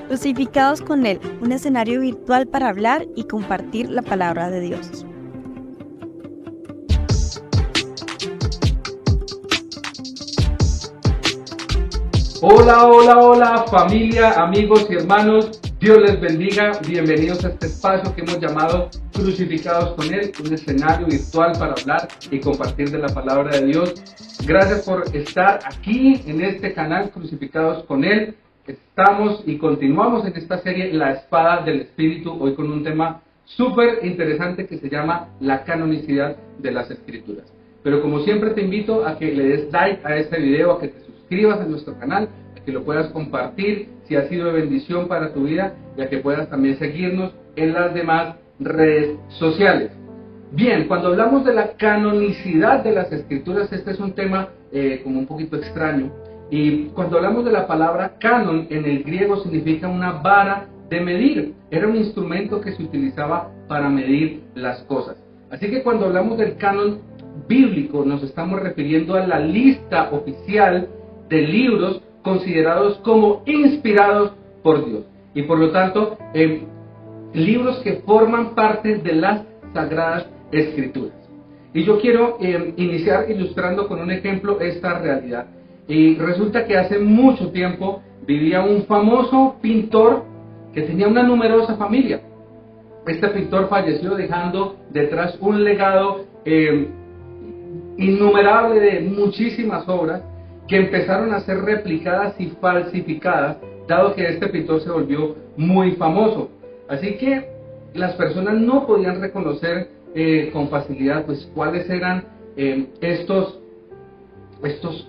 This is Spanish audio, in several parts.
Crucificados con Él, un escenario virtual para hablar y compartir la palabra de Dios. Hola, hola, hola, familia, amigos y hermanos. Dios les bendiga. Bienvenidos a este espacio que hemos llamado Crucificados con Él, un escenario virtual para hablar y compartir de la palabra de Dios. Gracias por estar aquí en este canal Crucificados con Él. Estamos y continuamos en esta serie La Espada del Espíritu, hoy con un tema súper interesante que se llama la canonicidad de las Escrituras. Pero como siempre te invito a que le des like a este video, a que te suscribas a nuestro canal, a que lo puedas compartir si ha sido de bendición para tu vida y a que puedas también seguirnos en las demás redes sociales. Bien, cuando hablamos de la canonicidad de las Escrituras, este es un tema como un poquito extraño. Y cuando hablamos de la palabra canon, en el griego significa una vara de medir. Era un instrumento que se utilizaba para medir las cosas. Así que cuando hablamos del canon bíblico, nos estamos refiriendo a la lista oficial de libros considerados como inspirados por Dios. Y por lo tanto, libros que forman parte de las Sagradas Escrituras. Y yo quiero iniciar ilustrando con un ejemplo esta realidad. Y resulta que hace mucho tiempo vivía un famoso pintor que tenía una numerosa familia. Este pintor falleció dejando detrás un legado innumerable de muchísimas obras que empezaron a ser replicadas y falsificadas, dado que este pintor se volvió muy famoso. Así que las personas no podían reconocer con facilidad pues cuáles eran estos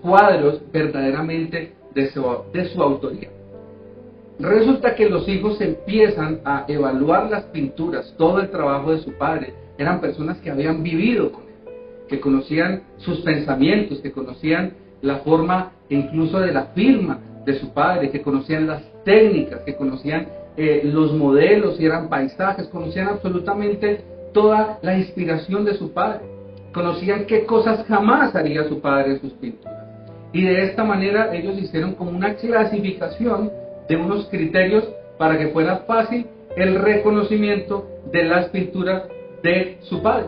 cuadros verdaderamente de su autoría. Resulta que los hijos empiezan a evaluar las pinturas, todo el trabajo de su padre. Eran personas que habían vivido con él, que conocían sus pensamientos, que conocían la forma incluso de la firma de su padre, que conocían las técnicas, que conocían los modelos, si eran paisajes, conocían absolutamente toda la inspiración de su padre. Conocían qué cosas jamás haría su padre en sus pinturas. Y de esta manera ellos hicieron como una clasificación de unos criterios para que fuera fácil el reconocimiento de las pinturas de su padre.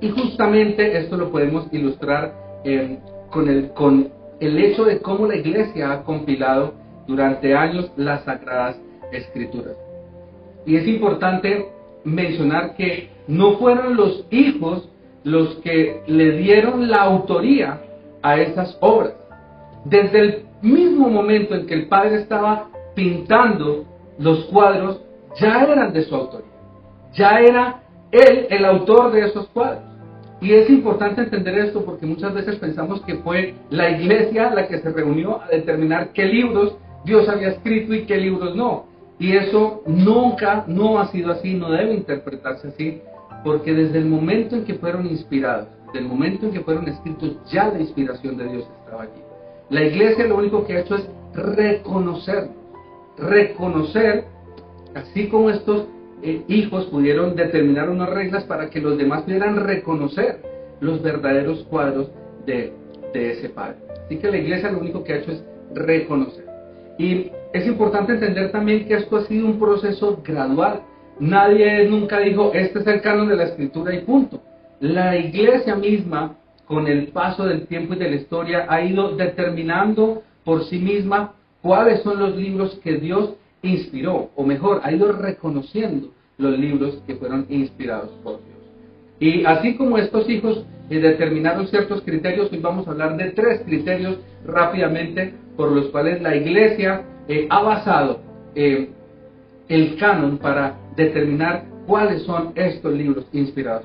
Y justamente esto lo podemos ilustrar con el hecho de cómo la iglesia ha compilado durante años las Sagradas Escrituras. Y es importante mencionar que no fueron los hijos los que le dieron la autoría a esas obras. Desde el mismo momento en que el padre estaba pintando los cuadros, ya eran de su autoría. Ya era él el autor de esos cuadros. Y es importante entender esto porque muchas veces pensamos que fue la iglesia la que se reunió a determinar qué libros Dios había escrito y qué libros no. Y eso nunca, no ha sido así, no debe interpretarse así, porque desde el momento en que fueron inspirados, desde el momento en que fueron escritos, ya la inspiración de Dios estaba allí. La iglesia lo único que ha hecho es reconocer, así como estos hijos pudieron determinar unas reglas para que los demás pudieran reconocer los verdaderos cuadros de ese padre. Así que la iglesia lo único que ha hecho es reconocer. Y es importante entender también que esto ha sido un proceso gradual. Nadie nunca dijo, este es el canon de la Escritura y punto. La iglesia misma, con el paso del tiempo y de la historia, ha ido determinando por sí misma cuáles son los libros que Dios inspiró, o mejor, ha ido reconociendo los libros que fueron inspirados por Dios. Y así como estos hijos determinaron ciertos criterios, hoy vamos a hablar de 3 criterios rápidamente por los cuales la iglesia ha basado el canon para determinar cuáles son estos libros inspirados.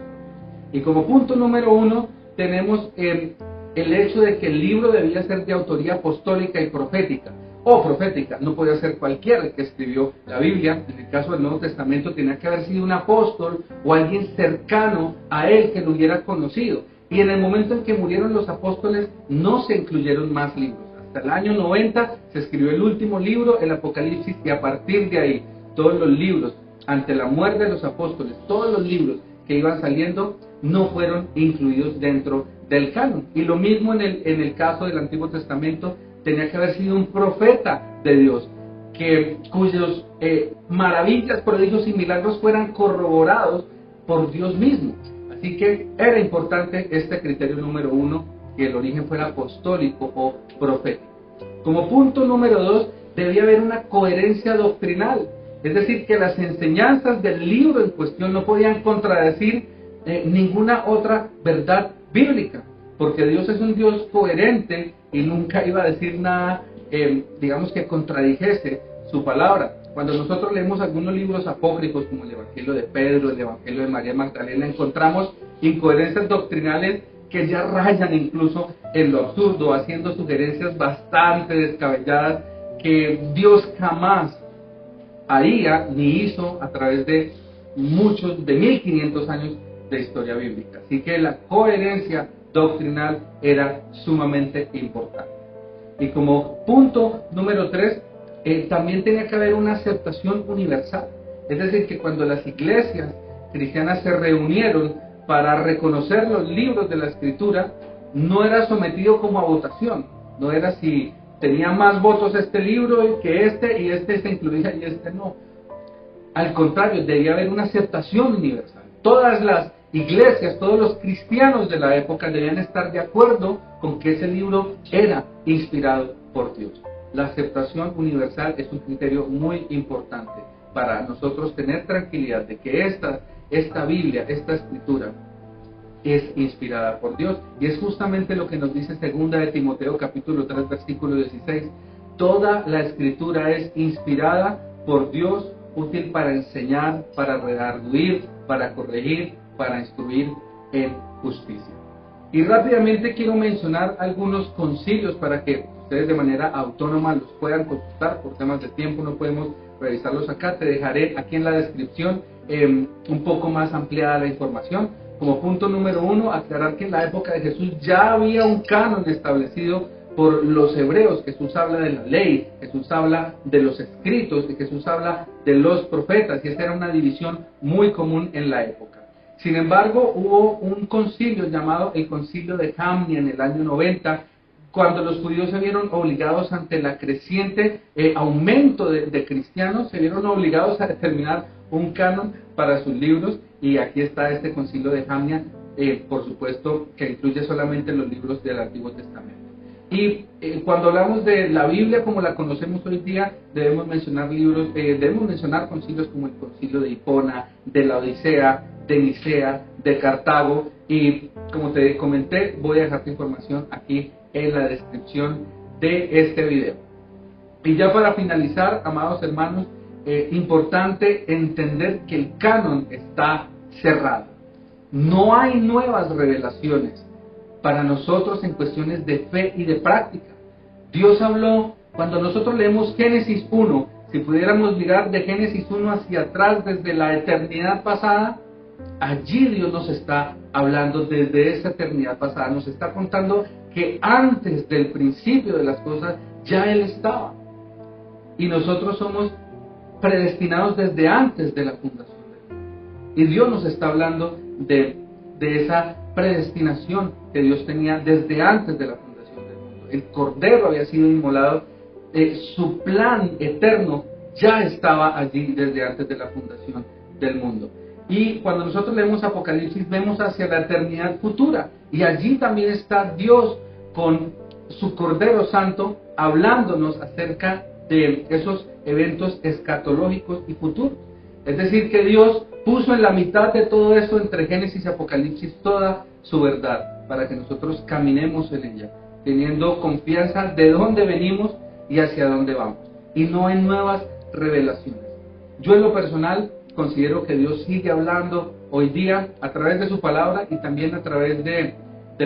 Y como punto número 1 tenemos el hecho de que el libro debía ser de autoría apostólica y profética. O profética, no podía ser cualquiera el que escribió la Biblia. En el caso del Nuevo Testamento tenía que haber sido un apóstol o alguien cercano a él que lo hubiera conocido. Y en el momento en que murieron los apóstoles no se incluyeron más libros. Hasta el año 90 se escribió el último libro, el Apocalipsis, y a partir de ahí todos los libros, ante la muerte de los apóstoles, todos los libros que iban saliendo no fueron incluidos dentro del canon. Y lo mismo en el caso del Antiguo Testamento, tenía que haber sido un profeta de Dios cuyos maravillas, prodigios y milagros fueran corroborados por Dios mismo. Así que era importante este criterio número 1, que el origen fuera apostólico o profético. Como punto número 2, debía haber una coherencia doctrinal, es decir, que las enseñanzas del libro en cuestión no podían contradecir ninguna otra verdad bíblica, porque Dios es un Dios coherente y nunca iba a decir nada, digamos, que contradijese su palabra. Cuando nosotros leemos algunos libros apócrifos como el Evangelio de Pedro, el Evangelio de María Magdalena, encontramos incoherencias doctrinales que ya rayan incluso en lo absurdo, haciendo sugerencias bastante descabelladas que Dios jamás haría ni hizo a través de 1500 años de historia bíblica. Así que la coherencia doctrinal era sumamente importante. Y como punto número 3, también tenía que haber una aceptación universal. Es decir, que cuando las iglesias cristianas se reunieron para reconocer los libros de la Escritura, no era sometido como a votación. No era si tenía más votos este libro que este, y este se incluía y este no. Al contrario, debía haber una aceptación universal. Todas las iglesias, todos los cristianos de la época debían estar de acuerdo con que ese libro era inspirado por Dios. La aceptación universal es un criterio muy importante para nosotros tener tranquilidad de que esta Biblia, esta Escritura, es inspirada por Dios. Y es justamente lo que nos dice 2 de Timoteo capítulo 3 versículo 16. Toda la Escritura es inspirada por Dios, útil para enseñar, para redarguir, para corregir, para instruir en justicia. Y rápidamente quiero mencionar algunos concilios para que ustedes de manera autónoma los puedan consultar. Por temas de tiempo no podemos revisarlos acá. Te dejaré aquí en la descripción un poco más ampliada la información. Como punto número 1, aclarar que en la época de Jesús ya había un canon establecido por los hebreos. Jesús habla de la ley, Jesús habla de los escritos, y Jesús habla de los profetas, y esa era una división muy común en la época. Sin embargo, hubo un concilio llamado el Concilio de Jamnia en el año 90, cuando los judíos se vieron obligados ante la creciente aumento de cristianos, se vieron obligados a determinar un canon para sus libros, y aquí está este Concilio de Jamnia, por supuesto que incluye solamente los libros del Antiguo Testamento. Y cuando hablamos de la Biblia como la conocemos hoy día, debemos mencionar concilios como el Concilio de Hipona, de la Odisea, de Nicea, de Cartago, y como te comenté, voy a dejar tu información aquí en la descripción de este video. Y ya para finalizar, amados hermanos, importante entender que el canon está cerrado. No hay nuevas revelaciones para nosotros en cuestiones de fe y de práctica. Dios habló, cuando nosotros leemos Génesis 1, si pudiéramos mirar de Génesis 1 hacia atrás desde la eternidad pasada, allí Dios nos está hablando desde esa eternidad pasada, nos está contando que antes del principio de las cosas ya Él estaba. Y nosotros somos predestinados desde antes de la fundación del mundo. Y Dios nos está hablando de esa predestinación que Dios tenía desde antes de la fundación del mundo. El Cordero había sido inmolado, su plan eterno ya estaba allí desde antes de la fundación del mundo. Y cuando nosotros leemos Apocalipsis, vemos hacia la eternidad futura, y allí también está Dios con su Cordero Santo hablándonos acerca de esos eventos escatológicos y futuros. Es decir, que Dios puso en la mitad de todo eso, entre Génesis y Apocalipsis, toda su verdad, para que nosotros caminemos en ella, teniendo confianza de dónde venimos y hacia dónde vamos, y no en nuevas revelaciones. Yo en lo personal considero que Dios sigue hablando hoy día a través de su palabra y también a través de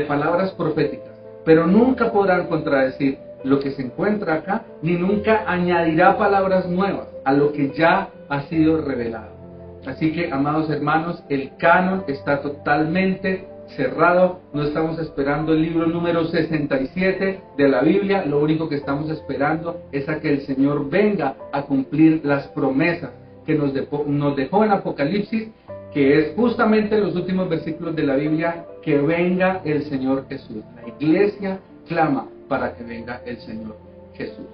palabras proféticas, pero nunca podrán contradecir lo que se encuentra acá, ni nunca añadirá palabras nuevas a lo que ya ha sido revelado. Así que, amados hermanos, el canon está totalmente cerrado. No estamos esperando el libro número 67 de la Biblia. Lo único que estamos esperando es a que el Señor venga a cumplir las promesas que nos dejó en Apocalipsis, que es justamente los últimos versículos de la Biblia: que venga el Señor Jesús. La iglesia clama para que venga el Señor Jesús.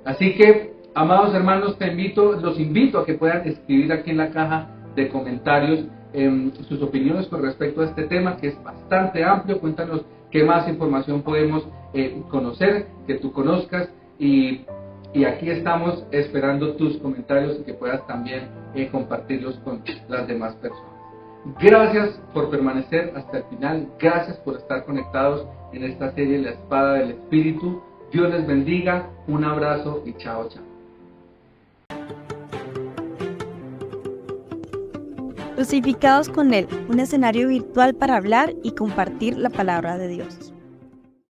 Así que Amados hermanos, los invito a que puedan escribir aquí en la caja de comentarios sus opiniones con respecto a este tema, que es bastante amplio. Cuéntanos qué más información podemos conocer, que tú conozcas, y aquí estamos esperando tus comentarios y que puedas también compartirlos con las demás personas. Gracias por permanecer hasta el final, gracias por estar conectados en esta serie La Espada del Espíritu. Dios les bendiga, un abrazo y chao, chao. Crucificados con Él, un escenario virtual para hablar y compartir la palabra de Dios.